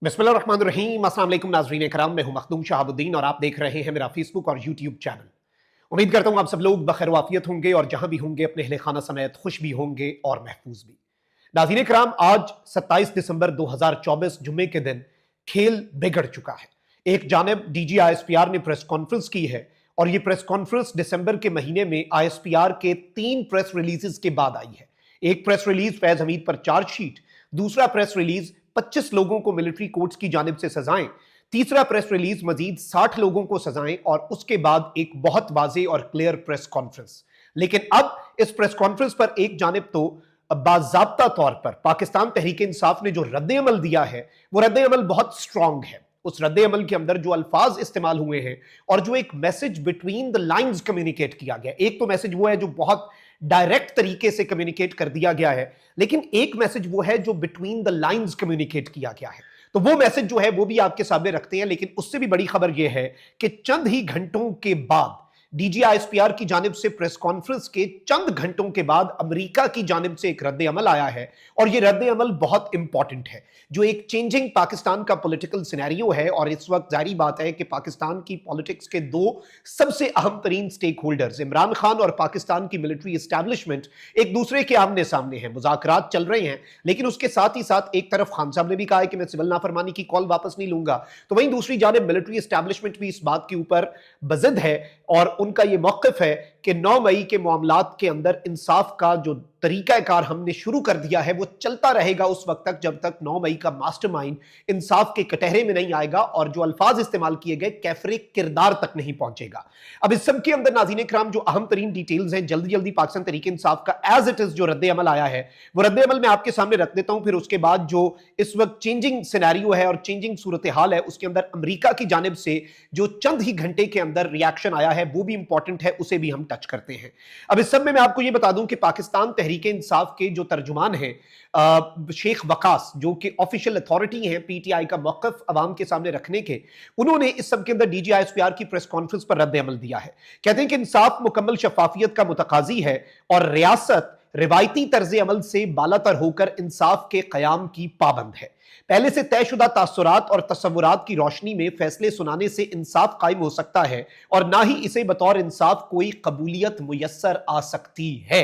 बिस्मिल्लाहिर्रहमानिर्रहीम। अस्सलाम वालेकुम नाज़रीन करम, मैं हूं मखदूम शहाबुद्दीन और आप देख रहे हैं मेरा फेसबुक और यूट्यूब चैनल। उम्मीद करता हूं आप सब लोग बखैर वाफियत होंगे और जहां भी होंगे अपने अहले खाना समेत खुश भी होंगे और महफूज भी। नाज़रीन करम, आज 27 दिसंबर 2024 जुम्मे के दिन खेल बिगड़ चुका है। एक जानिब डीजी आईएसपीआर ने प्रेस कॉन्फ्रेंस की है और ये प्रेस कॉन्फ्रेंस दिसंबर के महीने में आईएसपीआर के 3 प्रेस रिलीजेस के बाद आई है। एक प्रेस रिलीज फैज हमीद पर चार्जशीट, दूसरा प्रेस रिलीज 25 लोगों को मिलिट्री कोर्ट्स की जानिब से सजाएं, तीसरा प्रेस रिलीज मजीद 60 लोगों को सजाएं और उसके बाद एक बहुत वाज़ेह और क्लियर प्रेस कॉन्फ्रेंस। लेकिन अब इस प्रेस कॉन्फ्रेंस पर एक जानिब तो बाज़ाब्ता तौर पर पाकिस्तान तहरीक इंसाफ ने जो रद्द अमल दिया है वो रद्द अमल बहुत स्ट्रांग है। उस रद्द अमल के अंदर जो अल्फाज इस्तेमाल हुए हैं और जो एक message between the lines communicate किया गया, एक तो मैसेज वो है जो बहुत डायरेक्ट तरीके से कम्युनिकेट कर दिया गया है, लेकिन एक मैसेज वो है जो बिटवीन द लाइंस कम्युनिकेट किया गया है। तो वो मैसेज जो है वो भी आपके सामने रखते हैं। लेकिन उससे भी बड़ी खबर यह है कि चंद ही घंटों के बाद डीजी आईएसपीआर की जानिब से प्रेस कॉन्फ्रेंस के चंद घंटों के बाद अमेरिका की जानिब से एक रद्द अमल आया है और यह रद्द अमल बहुत इंपॉर्टेंट है, जो एक चेंजिंग पाकिस्तान का पॉलिटिकल सिनेरियो है। और इस वक्त जारी बात है कि पाकिस्तान की पॉलिटिक्स के दो सबसे अहम तरीन स्टेक होल्डर्स इमरान खान और पाकिस्तान की मिलिट्री एस्टैब्लिशमेंट एक दूसरे के आमने सामने हैं। मुज़ाकरात चल रहे हैं, लेकिन उसके साथ ही साथ एक तरफ खान साहब ने भी कहा है कि मैं सिविल नाफरमानी की कॉल वापस नहीं लूंगा, तो वहीं दूसरी जानिब मिलिट्री एस्टैब्लिशमेंट भी इस बात के ऊपर बज़िद है और उनका यह मौक़िफ़ है कि 9 मई के मामलात के अंदर इंसाफ का जो तरीकाकार हमने शुरू कर दिया है वो चलता रहेगा उस वक्त तक जब तक 9 मई का मास्टरमाइंड इंसाफ के कटहरे में नहीं आएगा और जो अल्फाज इस्तेमाल किए गए कैफरे किरदार तक नहीं पहुंचेगा। अब इस सब के अंदर नाज़रीन कराम जो अहम तरीन डिटेल्स हैं, जल्दी जल्दी पाकिस्तान तहरीक इंसाफ का एज इट इज जो रद्द अमल आया है वो रद्द अमल मैं आपके सामने रख देता हूं। फिर उसके बाद जो इस वक्त चेंजिंग सिनेरियो है और चेंजिंग सूरत हाल है उसके अंदर अमेरिका की जानिब से जो चंद ही घंटे के अंदर रिएक्शन आया है वो भी इंपॉर्टेंट है, उसे भी हम टच करते हैं। अब इस सब में मैं आपको यह बता दूं कि पाकिस्तान तहरीक इंसाफ के जो तर्जुमान हैं शेख वकास, जो कि ऑफिशियल अथॉरिटी हैं पीटीआई का मौक़िफ़ अवाम के सामने रखने के, उन्होंने इस सब के अंदर डीजी आईएसपीआर की प्रेस कॉन्फ्रेंस पर रद्द अमल दिया है। कहते हैं कि इंसाफ मुकम्मल शफाफियत का मुतकाजी है और रियासत रिवायती तर्ज अमल से बालातर होकर इंसाफ के कयाम की पाबंद है। पहले से तयशुदा तासुरात और तसव्वुरात की रोशनी में फैसले सुनाने से इंसाफ कायम हो सकता है और ना ही इसे बतौर इंसाफ कोई कबूलियत मुयस्सर आ सकती है।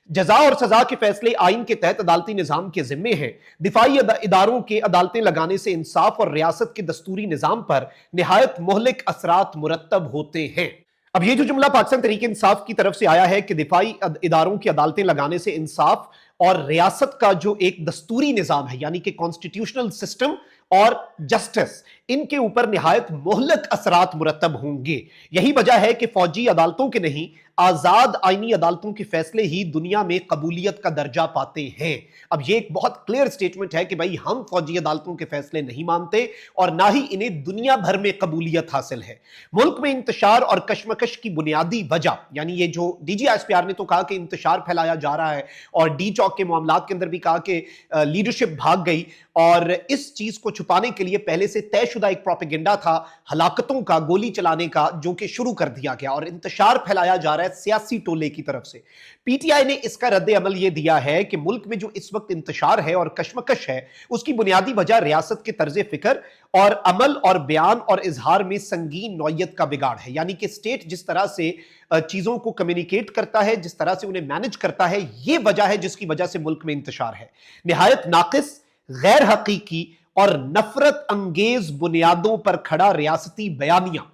जजा और सजा के फैसले आइन के तहत अदालती निजाम के जिम्मे हैं। दिफाई इदारों के अदालतें लगाने से इंसाफ और रियासत के दस्तूरी निजाम पर निहायत मोहलिक असरात मुरत्तब होते हैं। अब ये जो जुमला पाकिस्तान तहरीक इंसाफ की तरफ से आया है कि दिफाई इदारों की अदालतें लगाने से इंसाफ और रियासत का जो एक दस्तूरी निजाम है यानी कि कॉन्स्टिट्यूशनल सिस्टम और जस्टिस, इनके ऊपर निहायत मोहलक असरात मुरत्तब होंगे। यही वजह है कि फौजी अदालतों के नहीं आजाद आईनी अदालतों के फैसले ही दुनिया में कबूलियत का दर्जा पाते हैं। अब ये एक बहुत क्लियर स्टेटमेंट है कि भाई हम फौजी अदालतों के फैसले नहीं मानते और ना ही इन्हें दुनिया भर में कबूलियत हासिल है। मुल्क में इंतशार और कशमकश की बुनियादी वजह, यानी ये जो डीजी आईएसपीआर ने तो कहा कि इंतशार फैलाया जा रहा है और डी चौक के मामलात के अंदर भी कहा कि लीडरशिप भाग गई और इस चीज को छुपाने के लिए पहले से तयशुदा एक प्रोपेगेंडा था हलाकतों का, गोली चलाने का, जो कि शुरू कर दिया गया और इंतशार फैलाया जा रहा है सियासी टोले की तरफ से। पीटीआई ने इसका रद्द अमल यह दिया है कि मुल्क में जो इस वक्त इंतशार है और कशमकश है उसकी बुनियादी वजह रियासत के तर्ज फिक्र और अमल और बयान और इजहार में संगीन नौयत का बिगाड़ है। यानी कि स्टेट जिस तरह से चीजों को कम्युनिकेट करता है, जिस तरह से उन्हें मैनेज करता है, यह वजह है जिसकी वजह से मुल्क में इंतशार है। निहायत नाकिस, गैर हकीकी और नफरत अंगेज बुनियादों पर खड़ा रियासती बयानिया,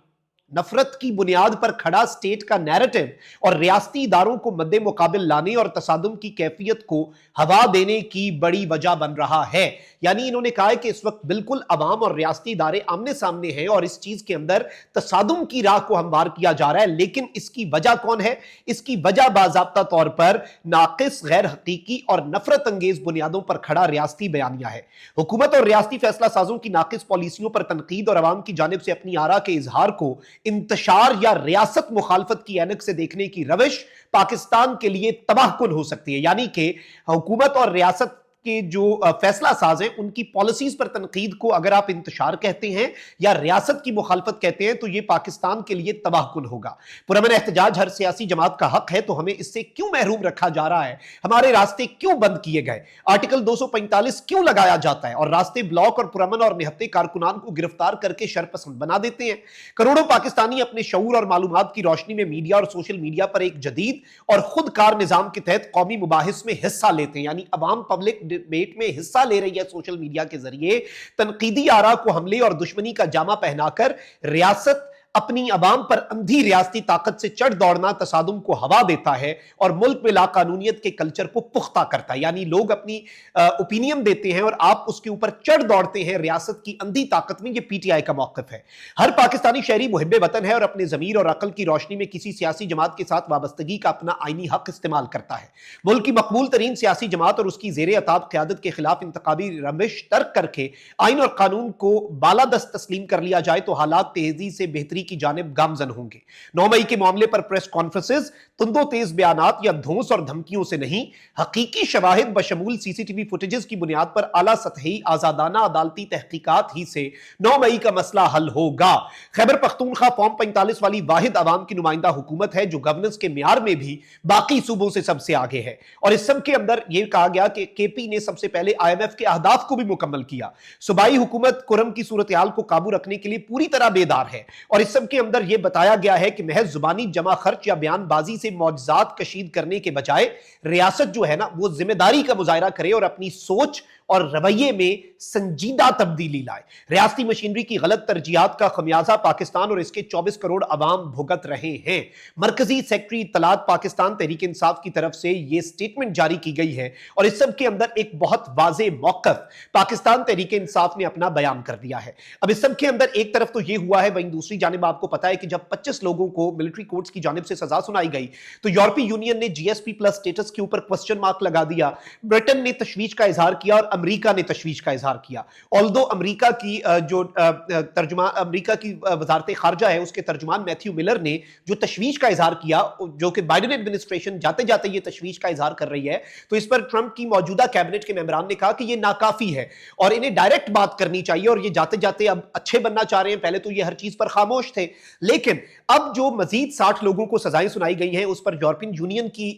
नफरत की बुनियाद पर खड़ा स्टेट का नैरेटिव और रियासती इदारों को मद्दे मुकाबिल लाने और तसादुम की कैफियत को हवा देने की बड़ी वजह बन रहा है। यानी इन्होंने कहा है कि इस वक्त बिल्कुल अवाम और रियासती इदारे आमने सामने हैं और इस चीज के अंदर तसादुम की राह को हमवार किया जा रहा है। लेकिन इसकी वजह कौन है? इसकी वजह बाज़ाब्ता तौर पर नाकिस, गैर हकीकी और नफरत अंगेज बुनियादों पर खड़ा रियासती बयानिया है। हुकूमत और रियासती फैसला साजों की नाकिस पॉलिसियों पर तनकीद और अवाम की जानिब से अपनी आरा के इजहार को इंतशार या रियासत मुखालफत की ऐनक से देखने की रविश पाकिस्तान के लिए तबाहकुन हो सकती है। यानी कि हुकूमत और रियासत کے जो फैसला साज हैं उनकी पॉलिसीज पर तनकीद को अगर आप इंतशार कहते हैं या रियासत की मुखालफत कहते हैं तो ये पाकिस्तान के लिए तबाहकुन होगा। पुरअमन एहतजाज हर सियासी जमात का हक है, तो हमें इससे क्यों महरूम रखा जा रहा है? हमारे रास्ते क्यों बंद किए गए? आर्टिकल 245 क्यों लगाया जाता है और रास्ते ब्लॉक और पुरअमन और निहत्ते कारकुनान को गिरफ्तार करके शरपसंद बना देते हैं? करोड़ों पाकिस्तानी अपने शऊर और मालूमात की रोशनी में मीडिया और सोशल मीडिया पर एक जदीद और खुदकार निजाम के तहत कौमी मुबाहिस में हिस्सा लेते हैं, यानी अवाम पब्लिक डिबेट में हिस्सा ले रही है सोशल मीडिया के जरिए। तनकीदी आरा को हमले और दुश्मनी का जामा पहनाकर रियासत अपनी अवाम पर अंधी रियासती ताकत से चढ़ दौड़ना तसादुम को हवा देता है और मुल्क में लाकानूनियत के कल्चर को पुख्ता करता है। यानी लोग अपनी ओपिनियन देते हैं और आप उसके ऊपर चढ़ दौड़ते हैं रियासत की अंधी ताकत में। यह पीटीआई का मौक़िफ़ है। हर पाकिस्तानी शहरी मुहिब्बे वतन है और अपने ज़मीर और अकल की रोशनी में किसी सियासी जमात के साथ वाबस्तगी का अपना आईनी हक इस्तेमाल करता है। मुल्क की मकबूल तरीन सियासी जमात और उसकी ज़ेरे अताब क़यादत के खिलाफ इंतखाबी रविश तर्क करके आइन और कानून को बालादस्त तस्लीम कर लिया जाए तो हालात तेजी से बेहतरी की जानिब गामजन होंगे। 9 मई के मामले पर प्रेस कॉन्फ्रेंसेस तुंदो तेज बयानात या धौंस और धमकियों से नहीं, हकीकी शवाहिद बशमूल सीसीटीवी फुटेजेस की बुनियाद पर आला सतही आजादाना अदालती तहकीकात ही से 9 मई का मसला हल होगा। खैबर पख्तूनख्वा फॉर्म 45 वाली वाहिद अवाम की नुमाइंदा हुकूमत है जो गवर्नेंस के म्यार में भी बाकी सूबों से सबसे आगे है। और इस सब के अंदर यह कहा गया कि केपी ने सबसे पहले IMF के अहदाफ को भी मुकम्मल किया। सूबाई हुकूमत कुरम की सूरत हाल को काबू रखने के लिए पूरी तरह बेदार है और इस सब के अंदर यह बताया गया है कि महज जुबानी जमा खर्च या बयानबाजी से मौजज़ात कशीद करने के बजाय रियासत जो है ना वो जिम्मेदारी का मुजाहरा करे और अपनी सोच और रवैये में संजीदा तब्दीली लाए। रियासती मशीनरी की गलत तरजीहात का खमियाजा पाकिस्तान और इसके 24 करोड़ अवाम भुगत रहे हैं। मरकजी सेक्रेटरी इत्तलात पाकिस्तान तहरीक इंसाफ की तरफ से यह स्टेटमेंट जारी की गई है और इस सब के अंदर एक बहुत वाज़े मौक़िफ़ पाकिस्तान तहरीक इंसाफ ने अपना बयान कर दिया है। अब इस सब के अंदर एक तरफ तो यह हुआ है, वहीं दूसरी जानिब आपको पता है कि जब 25 लोगों को मिलिट्री कोर्ट्स की जानिब से सजा सुनाई गई तो यूरोपीय यूनियन ने GSP प्लस स्टेटस के ऊपर क्वेश्चन मार्क लगा दिया। ब्रिटेन ने तशवीश का इजहार किया और अमेरिका ने तशवीश का इजहार किया। ऑल्दो अमेरिका की अमेरिका की वजारत खारजा है उसके तर्जुमान मैथ्यू मिलर ने जो तशवीश का इजहार किया, जो कि बाइडेन एडमिनिस्ट्रेशन जाते जाते ये तशवीश का इजहार कर रही है, तो इस पर ट्रंप की मौजूदा कैबिनेट के मेंबरान ने कहा कि ये नाकाफी है और इन्हें डायरेक्ट बात करनी चाहिए और ये जाते जाते अब अच्छे बनना चाह रहे हैं। पहले तो ये हर चीज पर खामोश थे, लेकिन अब जो मजीद 60 लोगों को सजाएं सुनाई गई हैं उस पर यूरोपियन यूनियन की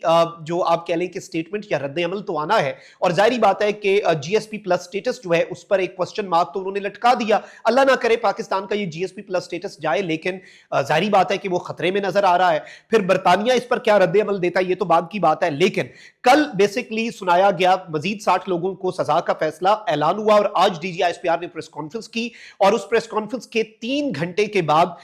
जो आप कह लें कि स्टेटमेंट या रद्द अमल तो आना है और जाहिर बात है कि GSP प्लस स्टेटस जो है उस पर एक क्वेश्चन मार्क तो उन्होंने लटका दिया। अल्लाह ना करे पाकिस्तान का ये GSP प्लस स्टेटस जाए, लेकिन जाहिर बात है कि वो खतरे में नजर आ रहा है। फिर बरतानिया इस पर क्या रद्द अमल देता है ये तो बाद की बात है, लेकिन कल बेसिकली सुनाया गया मजीद 60 लोगों को सजा का फैसला ऐलान हुआ और आज DG ISPR ने प्रेस कॉन्फ्रेंस की और उस प्रेस कॉन्फ्रेंस के 3 घंटे के बाद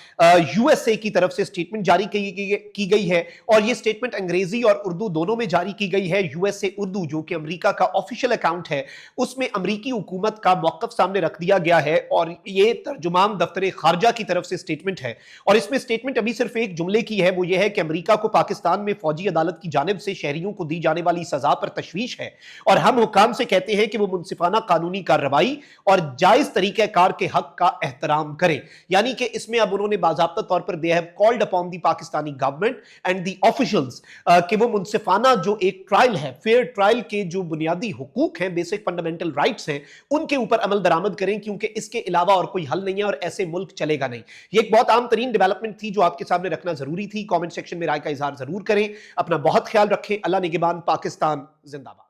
USA की तरफ से स्टेटमेंट जारी की गई है और यह स्टेटमेंट अंग्रेजी और उर्दू दोनों में जारी की गई है। USA उर्दू जो कि अमेरिका का ऑफिशियल अकाउंट है उसमें अमेरिकी हुकूमत का मौक़िफ़ सामने रख दिया गया है और यह तर्जुमान दफ्तर खारजा की तरफ से स्टेटमेंट है और इसमें स्टेटमेंट अभी सिर्फ एक जुमले की है, वो यह है कि अमेरिका को पाकिस्तान में फौजी अदालत की जानिब से शहरियों को दी जाने वाली सजा पर तशवीश है और हम हुकाम से कहते हैं कि वो मुनसिफाना कानूनी कार्रवाई और जायज तरीक़ेकार के हक का एहतराम करें। यानी कि इसमें अब उन्होंने बाज़ाब्ता तौर पर they have called upon the Pakistani government and the officials कि वो मुनसिफाना जो एक ट्रायल है, फेयर ट्रायल के जो बुनियादी हुकूक हैं, बेसिक फंडामेंटल राइट्स हैं, उनके ऊपर अमल दरामद करें क्योंकि इसके अलावा और कोई हल नहीं है और ऐसे मुल्क चलेगा नहीं। ये एक बहुत आम तरीन डेवलपमेंट थी जो आपके सामने रखना जरूरी थी। कमेंट सेक्शन में राय का इजहार जरूर करें। अपना बहुत ख्याल रखें। अल्लाह निगहबान। पाकिस्तान जिंदाबाद।